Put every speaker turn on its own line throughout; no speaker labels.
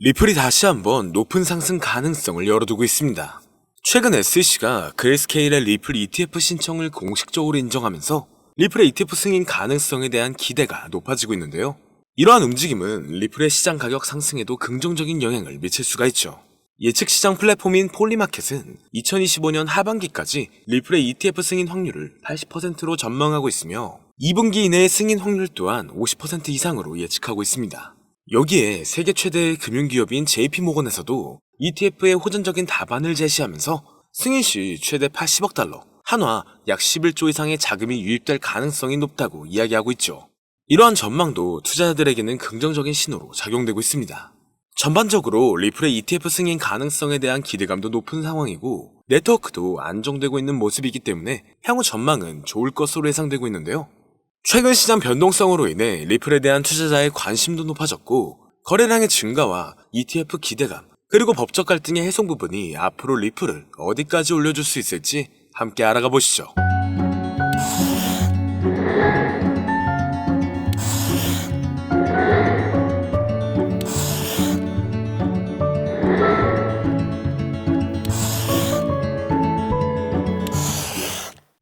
리플이 다시 한번 높은 상승 가능성을 열어두고 있습니다. 최근 SEC가 그레이스케일의 리플 ETF 신청을 공식적으로 인정하면서 리플의 ETF 승인 가능성에 대한 기대가 높아지고 있는데요. 이러한 움직임은 리플의 시장 가격 상승에도 긍정적인 영향을 미칠 수가 있죠. 예측 시장 플랫폼인 폴리마켓은 2025년 하반기까지 리플의 ETF 승인 확률을 80%로 전망하고 있으며 2분기 이내의 승인 확률 또한 50% 이상으로 예측하고 있습니다. 여기에 세계 최대의 금융기업인 JP모건에서도 ETF의 호전적인 답안을 제시하면서 승인 시 최대 80억 달러, 한화 약 11조 이상의 자금이 유입될 가능성이 높다고 이야기하고 있죠. 이러한 전망도 투자자들에게는 긍정적인 신호로 작용되고 있습니다. 전반적으로 리플의 ETF 승인 가능성에 대한 기대감도 높은 상황이고 네트워크도 안정되고 있는 모습이기 때문에 향후 전망은 좋을 것으로 예상되고 있는데요. 최근 시장 변동성으로 인해 리플에 대한 투자자의 관심도 높아졌고 거래량의 증가와 ETF 기대감 그리고 법적 갈등의 해소 부분이 앞으로 리플을 어디까지 올려줄 수 있을지 함께 알아가 보시죠.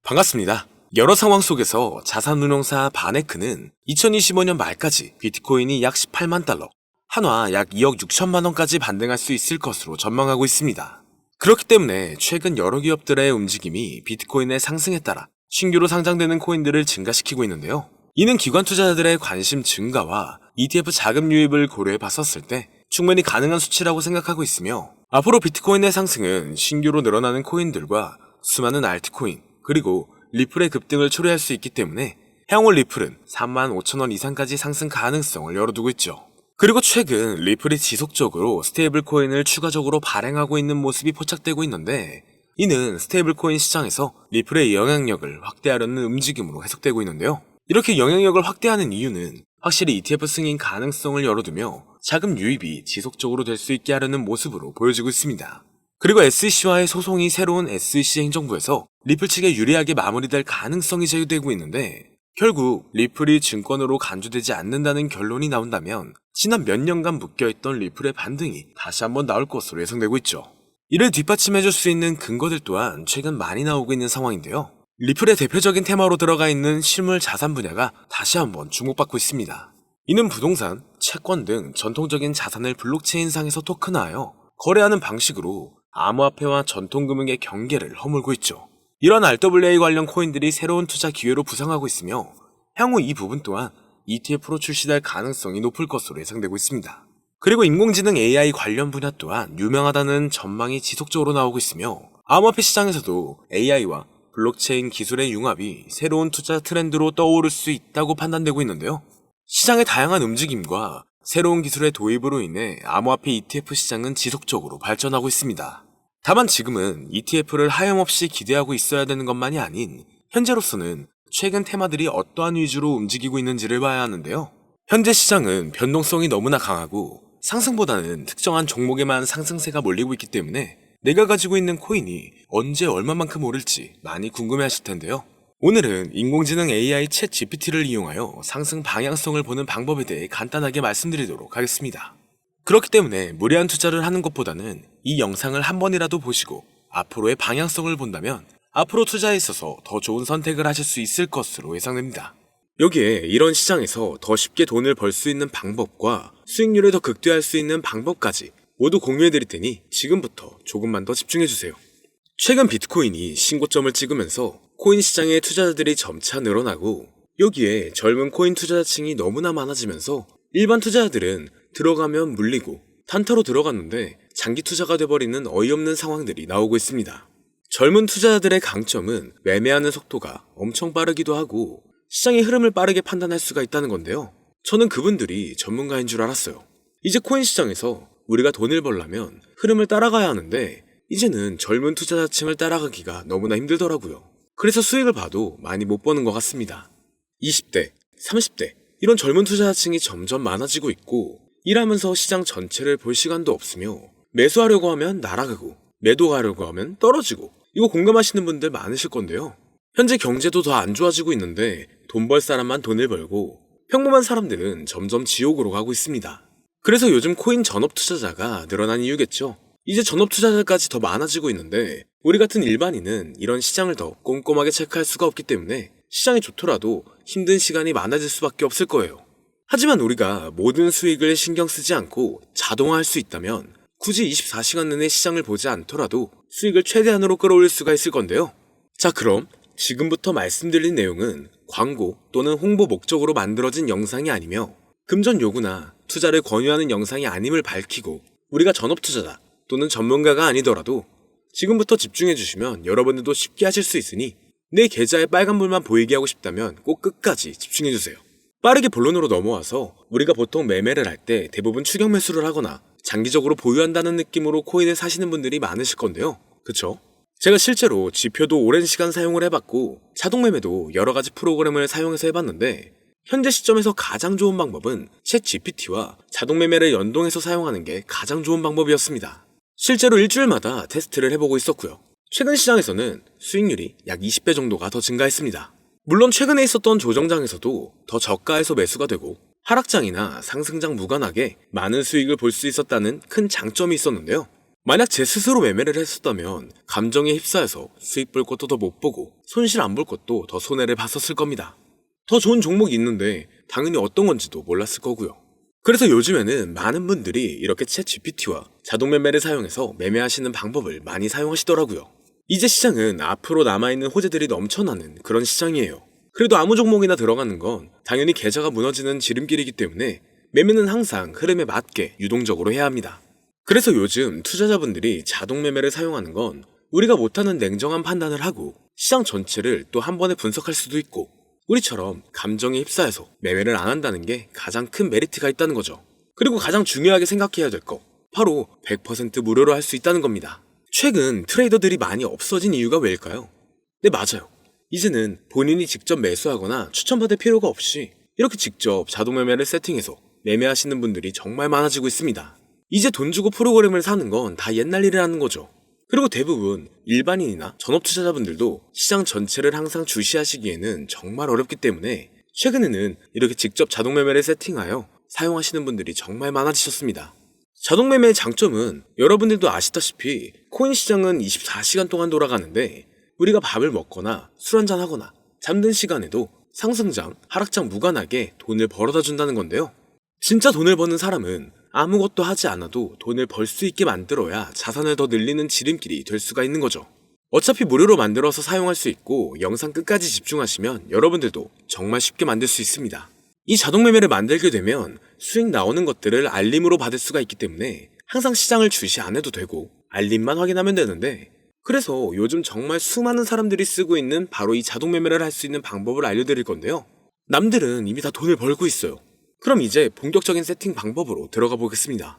반갑습니다. 여러 상황 속에서 자산운용사 바네크는 2025년 말까지 비트코인이 약 18만 달러, 한화 약 2억 6천만 원까지 반등할 수 있을 것으로 전망하고 있습니다. 그렇기 때문에 최근 여러 기업들의 움직임이 비트코인의 상승에 따라 신규로 상장되는 코인들을 증가시키고 있는데요. 이는 기관 투자자들의 관심 증가와 ETF 자금 유입을 고려해 봤었을 때 충분히 가능한 수치라고 생각하고 있으며 앞으로 비트코인의 상승은 신규로 늘어나는 코인들과 수많은 알트코인 그리고 리플의 급등을 초래할 수 있기 때문에 향후 리플은 35,000원 이상까지 상승 가능성을 열어두고 있죠. 그리고 최근 리플이 지속적으로 스테이블 코인을 추가적으로 발행하고 있는 모습이 포착되고 있는데 이는 스테이블 코인 시장에서 리플의 영향력을 확대하려는 움직임으로 해석되고 있는데요. 이렇게 영향력을 확대하는 이유는 확실히 ETF 승인 가능성을 열어두며 자금 유입이 지속적으로 될 수 있게 하려는 모습으로 보여지고 있습니다. 그리고 SEC와의 소송이 새로운 SEC 행정부에서 리플 측에 유리하게 마무리될 가능성이 제기되고 있는데 결국 리플이 증권으로 간주되지 않는다는 결론이 나온다면 지난 몇 년간 묶여있던 리플의 반등이 다시 한번 나올 것으로 예상되고 있죠. 이를 뒷받침해줄 수 있는 근거들 또한 최근 많이 나오고 있는 상황인데요. 리플의 대표적인 테마로 들어가 있는 실물 자산 분야가 다시 한번 주목받고 있습니다. 이는 부동산, 채권 등 전통적인 자산을 블록체인상에서 토큰화하여 거래하는 방식으로 암호화폐와 전통금융의 경계를 허물고 있죠. 이런 RWA 관련 코인들이 새로운 투자 기회로 부상하고 있으며 향후 이 부분 또한 ETF로 출시될 가능성이 높을 것으로 예상되고 있습니다. 그리고 인공지능 AI 관련 분야 또한 유명하다는 전망이 지속적으로 나오고 있으며 암호화폐 시장에서도 AI와 블록체인 기술의 융합이 새로운 투자 트렌드로 떠오를 수 있다고 판단되고 있는데요. 시장의 다양한 움직임과 새로운 기술의 도입으로 인해 암호화폐 ETF 시장은 지속적으로 발전하고 있습니다. 다만 지금은 ETF를 하염없이 기대하고 있어야 되는 것만이 아닌 현재로서는 최근 테마들이 어떠한 위주로 움직이고 있는지를 봐야 하는데요. 현재 시장은 변동성이 너무나 강하고 상승보다는 특정한 종목에만 상승세가 몰리고 있기 때문에 내가 가지고 있는 코인이 언제 얼마만큼 오를지 많이 궁금해 하실 텐데요. 오늘은 인공지능 AI 챗 GPT를 이용하여 상승 방향성을 보는 방법에 대해 간단하게 말씀드리도록 하겠습니다. 그렇기 때문에 무리한 투자를 하는 것보다는 이 영상을 한 번이라도 보시고 앞으로의 방향성을 본다면 앞으로 투자에 있어서 더 좋은 선택을 하실 수 있을 것으로 예상됩니다. 여기에 이런 시장에서 더 쉽게 돈을 벌 수 있는 방법과 수익률을 더 극대화할 수 있는 방법까지 모두 공유해드릴 테니 지금부터 조금만 더 집중해주세요. 최근 비트코인이 신고점을 찍으면서 코인 시장의 투자자들이 점차 늘어나고 여기에 젊은 코인 투자자층이 너무나 많아지면서 일반 투자자들은 들어가면 물리고 단타로 들어갔는데 장기 투자가 돼버리는 어이없는 상황들이 나오고 있습니다. 젊은 투자자들의 강점은 매매하는 속도가 엄청 빠르기도 하고 시장의 흐름을 빠르게 판단할 수가 있다는 건데요. 저는 그분들이 전문가인 줄 알았어요. 이제 코인 시장에서 우리가 돈을 벌려면 흐름을 따라가야 하는데 이제는 젊은 투자자층을 따라가기가 너무나 힘들더라고요. 그래서 수익을 봐도 많이 못 버는 것 같습니다. 20대, 30대 이런 젊은 투자자층이 점점 많아지고 있고 일하면서 시장 전체를 볼 시간도 없으며 매수하려고 하면 날아가고 매도하려고 하면 떨어지고 이거 공감하시는 분들 많으실 건데요. 현재 경제도 더 안 좋아지고 있는데 돈 벌 사람만 돈을 벌고 평범한 사람들은 점점 지옥으로 가고 있습니다. 그래서 요즘 코인 전업 투자자가 늘어난 이유겠죠. 이제 전업 투자자까지 더 많아지고 있는데 우리 같은 일반인은 이런 시장을 더 꼼꼼하게 체크할 수가 없기 때문에 시장이 좋더라도 힘든 시간이 많아질 수밖에 없을 거예요. 하지만 우리가 모든 수익을 신경 쓰지 않고 자동화할 수 있다면 굳이 24시간 내내 시장을 보지 않더라도 수익을 최대한으로 끌어올릴 수가 있을 건데요. 자, 그럼 지금부터 말씀드린 내용은 광고 또는 홍보 목적으로 만들어진 영상이 아니며 금전 요구나 투자를 권유하는 영상이 아님을 밝히고 우리가 전업 투자자 또는 전문가가 아니더라도 지금부터 집중해 주시면 여러분들도 쉽게 하실 수 있으니 내 계좌에 빨간불만 보이게 하고 싶다면 꼭 끝까지 집중해 주세요. 빠르게 본론으로 넘어와서 우리가 보통 매매를 할 때 대부분 추격 매수를 하거나 장기적으로 보유한다는 느낌으로 코인을 사시는 분들이 많으실 건데요. 그쵸? 제가 실제로 지표도 오랜 시간 사용을 해봤고 자동 매매도 여러 가지 프로그램을 사용해서 해봤는데 현재 시점에서 가장 좋은 방법은 챗 GPT와 자동 매매를 연동해서 사용하는 게 가장 좋은 방법이었습니다. 실제로 일주일마다 테스트를 해보고 있었고요. 최근 시장에서는 수익률이 약 20배 정도가 더 증가했습니다. 물론 최근에 있었던 조정장에서도 더 저가에서 매수가 되고 하락장이나 상승장 무관하게 많은 수익을 볼 수 있었다는 큰 장점이 있었는데요. 만약 제 스스로 매매를 했었다면 감정에 휩싸여서 수익 볼 것도 더 못 보고 손실 안 볼 것도 더 손해를 봤었을 겁니다. 더 좋은 종목이 있는데 당연히 어떤 건지도 몰랐을 거고요. 그래서 요즘에는 많은 분들이 이렇게 챗 GPT와 자동 매매를 사용해서 매매하시는 방법을 많이 사용하시더라고요. 이제 시장은 앞으로 남아있는 호재들이 넘쳐나는 그런 시장이에요. 그래도 아무 종목이나 들어가는 건 당연히 계좌가 무너지는 지름길이기 때문에 매매는 항상 흐름에 맞게 유동적으로 해야 합니다. 그래서 요즘 투자자분들이 자동 매매를 사용하는 건 우리가 못하는 냉정한 판단을 하고 시장 전체를 또 한 번에 분석할 수도 있고 우리처럼 감정에 휩싸여서 매매를 안 한다는 게 가장 큰 메리트가 있다는 거죠. 그리고 가장 중요하게 생각해야 될 거 바로 100% 무료로 할 수 있다는 겁니다. 최근 트레이더들이 많이 없어진 이유가 왜일까요? 네, 맞아요. 이제는 본인이 직접 매수하거나 추천받을 필요가 없이 이렇게 직접 자동 매매를 세팅해서 매매하시는 분들이 정말 많아지고 있습니다. 이제 돈 주고 프로그램을 사는 건 다 옛날 일이라는 거죠. 그리고 대부분 일반인이나 전업 투자자분들도 시장 전체를 항상 주시하시기에는 정말 어렵기 때문에 최근에는 이렇게 직접 자동 매매를 세팅하여 사용하시는 분들이 정말 많아지셨습니다. 자동 매매의 장점은 여러분들도 아시다시피 코인 시장은 24시간 동안 돌아가는데 우리가 밥을 먹거나 술 한잔 하거나 잠든 시간에도 상승장, 하락장 무관하게 돈을 벌어다 준다는 건데요. 진짜 돈을 버는 사람은 아무것도 하지 않아도 돈을 벌 수 있게 만들어야 자산을 더 늘리는 지름길이 될 수가 있는 거죠. 어차피 무료로 만들어서 사용할 수 있고 영상 끝까지 집중하시면 여러분들도 정말 쉽게 만들 수 있습니다. 이 자동 매매를 만들게 되면 수익 나오는 것들을 알림으로 받을 수가 있기 때문에 항상 시장을 주시 안 해도 되고 알림만 확인하면 되는데 그래서 요즘 정말 수많은 사람들이 쓰고 있는 바로 이 자동 매매를 할 수 있는 방법을 알려드릴 건데요. 남들은 이미 다 돈을 벌고 있어요. 그럼 이제 본격적인 세팅 방법으로 들어가 보겠습니다.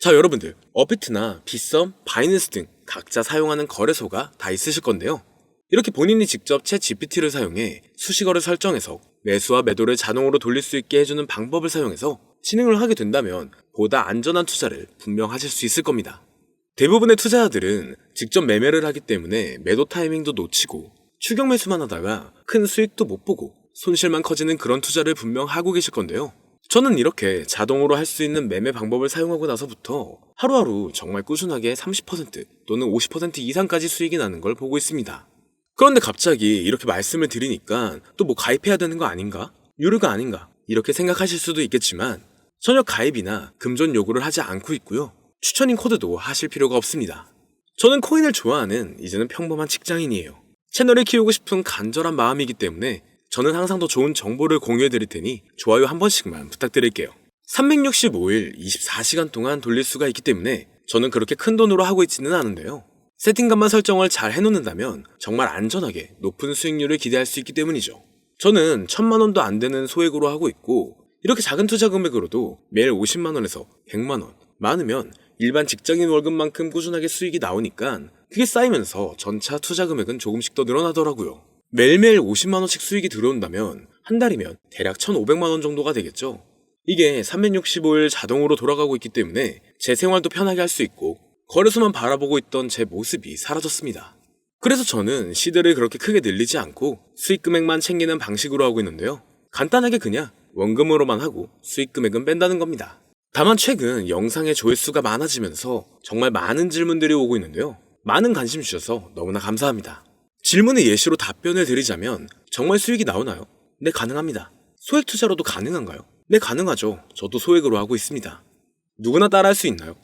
자, 여러분들 업비트나 빗썸, 바이낸스 등 각자 사용하는 거래소가 다 있으실 건데요. 이렇게 본인이 직접 챗 GPT를 사용해 수식어를 설정해서 매수와 매도를 자동으로 돌릴 수 있게 해주는 방법을 사용해서 진행을 하게 된다면 보다 안전한 투자를 분명 하실 수 있을 겁니다. 대부분의 투자자들은 직접 매매를 하기 때문에 매도 타이밍도 놓치고 추격 매수만 하다가 큰 수익도 못 보고 손실만 커지는 그런 투자를 분명 하고 계실 건데요. 저는 이렇게 자동으로 할 수 있는 매매 방법을 사용하고 나서부터 하루하루 정말 꾸준하게 30% 또는 50% 이상까지 수익이 나는 걸 보고 있습니다. 그런데 갑자기 이렇게 말씀을 드리니까 또 뭐 가입해야 되는 거 아닌가? 유료가 아닌가? 이렇게 생각하실 수도 있겠지만 전혀 가입이나 금전 요구를 하지 않고 있고요. 추천인 코드도 하실 필요가 없습니다. 저는 코인을 좋아하는 이제는 평범한 직장인이에요. 채널을 키우고 싶은 간절한 마음이기 때문에 저는 항상 더 좋은 정보를 공유해 드릴 테니 좋아요 한 번씩만 부탁드릴게요. 365일 24시간 동안 돌릴 수가 있기 때문에 저는 그렇게 큰 돈으로 하고 있지는 않은데요. 세팅값만 설정을 잘 해놓는다면 정말 안전하게 높은 수익률을 기대할 수 있기 때문이죠. 저는 1000만 원도 안 되는 소액으로 하고 있고 이렇게 작은 투자 금액으로도 매일 50만 원에서 100만 원, 많으면 일반 직장인 월급만큼 꾸준하게 수익이 나오니까 그게 쌓이면서 전차 투자 금액은 조금씩 더 늘어나더라고요. 매일매일 50만 원씩 수익이 들어온다면 한 달이면 대략 1,500만 원 정도가 되겠죠. 이게 365일 자동으로 돌아가고 있기 때문에 제 생활도 편하게 할 수 있고 거래소만 바라보고 있던 제 모습이 사라졌습니다. 그래서 저는 시드를 그렇게 크게 늘리지 않고 수익 금액만 챙기는 방식으로 하고 있는데요. 간단하게 그냥 원금으로만 하고 수익 금액은 뺀다는 겁니다. 다만 최근 영상의 조회수가 많아지면서 정말 많은 질문들이 오고 있는데요. 많은 관심 주셔서 너무나 감사합니다. 질문의 예시로 답변을 드리자면 정말 수익이 나오나요? 네, 가능합니다. 소액 투자로도 가능한가요? 네, 가능하죠. 저도 소액으로 하고 있습니다. 누구나 따라할 수 있나요?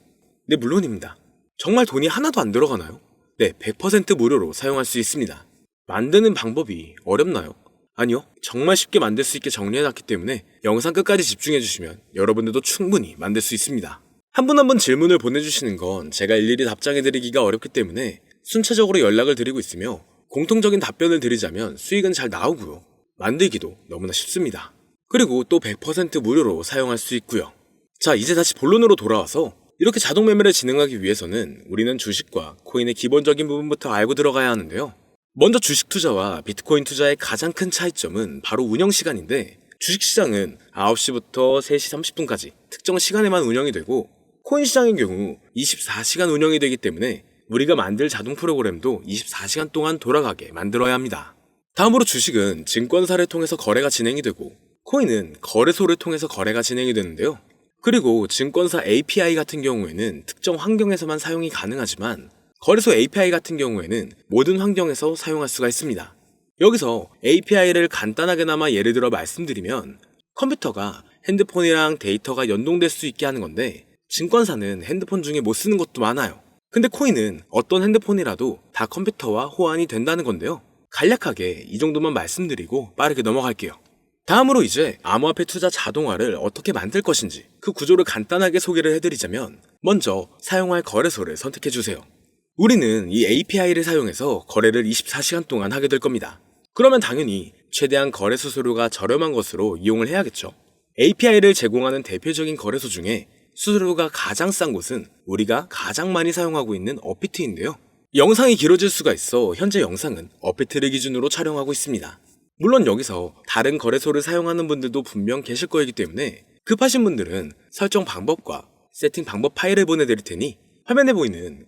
네, 물론입니다. 정말 돈이 하나도 안 들어가나요? 네, 100% 무료로 사용할 수 있습니다. 만드는 방법이 어렵나요? 아니요, 정말 쉽게 만들 수 있게 정리해놨기 때문에 영상 끝까지 집중해주시면 여러분들도 충분히 만들 수 있습니다. 한 분 한 분 질문을 보내주시는 건 제가 일일이 답장해드리기가 어렵기 때문에 순차적으로 연락을 드리고 있으며 공통적인 답변을 드리자면 수익은 잘 나오고요. 만들기도 너무나 쉽습니다. 그리고 또 100% 무료로 사용할 수 있고요. 자, 이제 다시 본론으로 돌아와서 이렇게 자동 매매를 진행하기 위해서는 우리는 주식과 코인의 기본적인 부분부터 알고 들어가야 하는데요. 먼저 주식 투자와 비트코인 투자의 가장 큰 차이점은 바로 운영 시간인데, 주식시장은 9시부터 3시 30분까지 특정 시간에만 운영이 되고, 코인 시장의 경우 24시간 운영이 되기 때문에 우리가 만들 자동 프로그램도 24시간 동안 돌아가게 만들어야 합니다. 다음으로 주식은 증권사를 통해서 거래가 진행이 되고, 코인은 거래소를 통해서 거래가 진행이 되는데요. 그리고 증권사 API 같은 경우에는 특정 환경에서만 사용이 가능하지만, 거래소 API 같은 경우에는 모든 환경에서 사용할 수가 있습니다. 여기서 API를 간단하게나마 예를 들어 말씀드리면, 컴퓨터가 핸드폰이랑 데이터가 연동될 수 있게 하는 건데, 증권사는 핸드폰 중에 못 쓰는 것도 많아요. 근데 코인은 어떤 핸드폰이라도 다 컴퓨터와 호환이 된다는 건데요. 간략하게 이 정도만 말씀드리고 빠르게 넘어갈게요. 다음으로 이제 암호화폐 투자 자동화를 어떻게 만들 것인지 그 구조를 간단하게 소개를 해드리자면, 먼저 사용할 거래소를 선택해주세요. 우리는 이 API를 사용해서 거래를 24시간 동안 하게 될 겁니다. 그러면 당연히 최대한 거래 수수료가 저렴한 것으로 이용을 해야겠죠. API를 제공하는 대표적인 거래소 중에 수수료가 가장 싼 곳은 우리가 가장 많이 사용하고 있는 업비트인데요. 영상이 길어질 수가 있어 현재 영상은 업비트를 기준으로 촬영하고 있습니다. 물론 여기서 다른 거래소를 사용하는 분들도 분명 계실 거이기 때문에 급하신 분들은 설정 방법과 세팅 방법 파일을 보내드릴 테니 화면에 보이는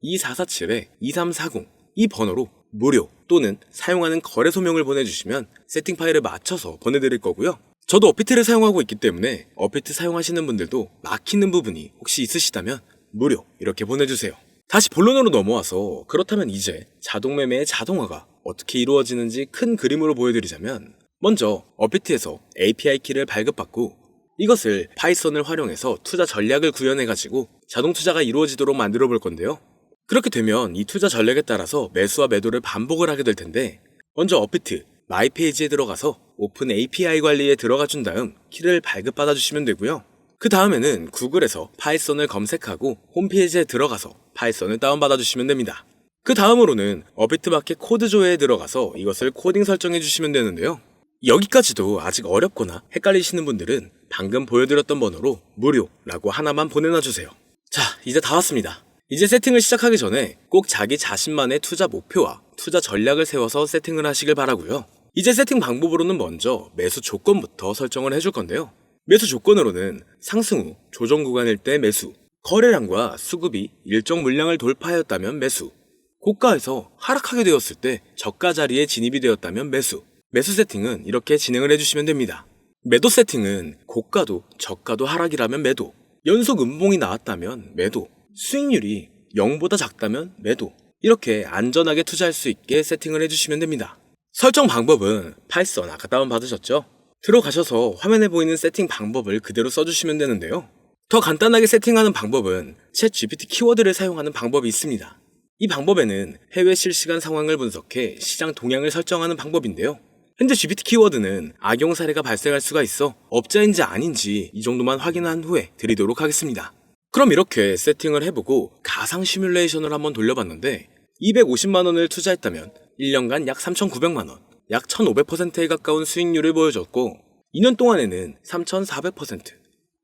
010-2447-2340 이 번호로 무료 또는 사용하는 거래소명을 보내주시면 세팅 파일을 맞춰서 보내드릴 거고요. 저도 업비트를 사용하고 있기 때문에 업비트 사용하시는 분들도 막히는 부분이 혹시 있으시다면 무료 이렇게 보내주세요. 다시 본론으로 넘어와서, 그렇다면 이제 자동매매의 자동화가 어떻게 이루어지는지 큰 그림으로 보여드리자면, 먼저 업비트에서 API 키를 발급받고 이것을 파이썬을 활용해서 투자 전략을 구현해가지고 자동 투자가 이루어지도록 만들어 볼 건데요. 그렇게 되면 이 투자 전략에 따라서 매수와 매도를 반복을 하게 될 텐데, 먼저 업비트 마이 페이지에 들어가서 오픈 API 관리에 들어가 준 다음 키를 발급받아 주시면 되고요. 그 다음에는 구글에서 파이썬을 검색하고 홈페이지에 들어가서 파이썬을 다운받아 주시면 됩니다. 그 다음으로는 업비트 마켓 코드 조회에 들어가서 이것을 코딩 설정해 주시면 되는데요. 여기까지도 아직 어렵거나 헷갈리시는 분들은 방금 보여드렸던 번호로 무료라고 하나만 보내놔 주세요. 자, 이제 다 왔습니다. 이제 세팅을 시작하기 전에 꼭 자기 자신만의 투자 목표와 투자 전략을 세워서 세팅을 하시길 바라고요. 이제 세팅 방법으로는 먼저 매수 조건부터 설정을 해줄 건데요. 매수 조건으로는 상승 후 조정 구간일 때 매수, 거래량과 수급이 일정 물량을 돌파하였다면 매수, 고가에서 하락하게 되었을 때 저가 자리에 진입이 되었다면 매수, 매수 세팅은 이렇게 진행을 해주시면 됩니다. 매도 세팅은 고가도 저가도 하락이라면 매도, 연속 음봉이 나왔다면 매도, 수익률이 0보다 작다면 매도, 이렇게 안전하게 투자할 수 있게 세팅을 해주시면 됩니다. 설정 방법은 파이썬 아까 다운받으셨죠? 들어가셔서 화면에 보이는 세팅 방법을 그대로 써주시면 되는데요. 더 간단하게 세팅하는 방법은 챗 GPT 키워드를 사용하는 방법이 있습니다. 이 방법에는 해외 실시간 상황을 분석해 시장 동향을 설정하는 방법인데요. 현재 GPT 키워드는 악용 사례가 발생할 수가 있어 업자인지 아닌지 이 정도만 확인한 후에 드리도록 하겠습니다. 그럼 이렇게 세팅을 해보고 가상 시뮬레이션을 한번 돌려봤는데, 250만원을 투자했다면 1년간 약 3,900만원, 약 1,500%에 가까운 수익률을 보여줬고, 2년 동안에는 3,400%,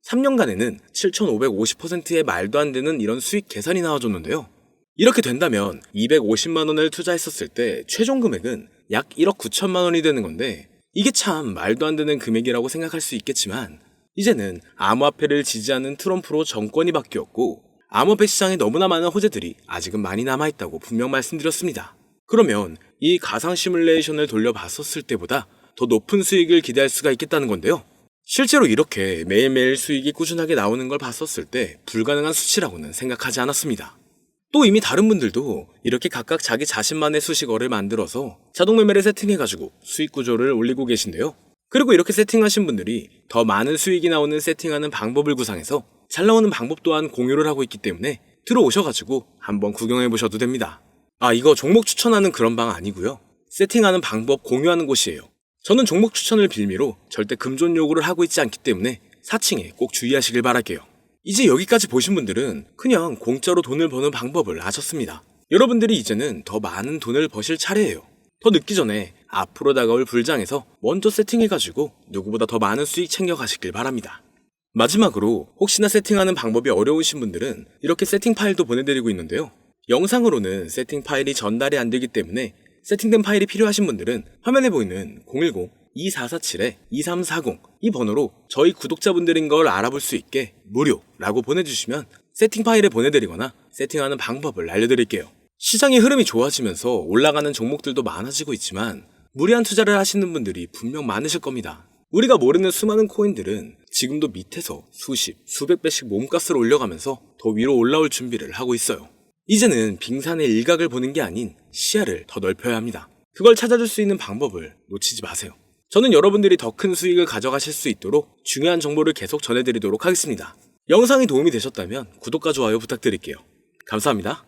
3년간에는 7,550%의 말도 안 되는 이런 수익 계산이 나와줬는데요. 이렇게 된다면 250만원을 투자했었을 때 최종 금액은 약 1억 9천만 원이 되는 건데, 이게 참 말도 안 되는 금액이라고 생각할 수 있겠지만, 이제는 암호화폐를 지지하는 트럼프로 정권이 바뀌었고 암호화폐 시장에 너무나 많은 호재들이 아직은 많이 남아있다고 분명 말씀드렸습니다. 그러면 이 가상 시뮬레이션을 돌려봤었을 때보다 더 높은 수익을 기대할 수가 있겠다는 건데요. 실제로 이렇게 매일매일 수익이 꾸준하게 나오는 걸 봤었을 때 불가능한 수치라고는 생각하지 않았습니다. 또 이미 다른 분들도 이렇게 각각 자기 자신만의 수식어를 만들어서 자동 매매를 세팅해가지고 수익 구조를 올리고 계신데요. 그리고 이렇게 세팅하신 분들이 더 많은 수익이 나오는 세팅하는 방법을 구상해서 잘 나오는 방법 또한 공유를 하고 있기 때문에 들어오셔가지고 한번 구경해보셔도 됩니다. 이거 종목 추천하는 그런 방 아니고요. 세팅하는 방법 공유하는 곳이에요. 저는 종목 추천을 빌미로 절대 금전 요구를 하고 있지 않기 때문에 사칭에 꼭 주의하시길 바랄게요. 이제 여기까지 보신 분들은 그냥 공짜로 돈을 버는 방법을 아셨습니다. 여러분들이 이제는 더 많은 돈을 버실 차례예요. 더 늦기 전에 앞으로 다가올 불장에서 먼저 세팅해가지고 누구보다 더 많은 수익 챙겨가시길 바랍니다. 마지막으로 혹시나 세팅하는 방법이 어려우신 분들은 이렇게 세팅 파일도 보내드리고 있는데요. 영상으로는 세팅 파일이 전달이 안 되기 때문에 세팅된 파일이 필요하신 분들은 화면에 보이는 010-2447-2340 이 번호로 저희 구독자분들인 걸 알아볼 수 있게 무료라고 보내주시면 세팅 파일을 보내드리거나 세팅하는 방법을 알려드릴게요. 시장의 흐름이 좋아지면서 올라가는 종목들도 많아지고 있지만 무리한 투자를 하시는 분들이 분명 많으실 겁니다. 우리가 모르는 수많은 코인들은 지금도 밑에서 수십, 수백 배씩 몸값을 올려가면서 더 위로 올라올 준비를 하고 있어요. 이제는 빙산의 일각을 보는 게 아닌 시야를 더 넓혀야 합니다. 그걸 찾아줄 수 있는 방법을 놓치지 마세요. 저는 여러분들이 더 큰 수익을 가져가실 수 있도록 중요한 정보를 계속 전해드리도록 하겠습니다. 영상이 도움이 되셨다면 구독과 좋아요 부탁드릴게요. 감사합니다.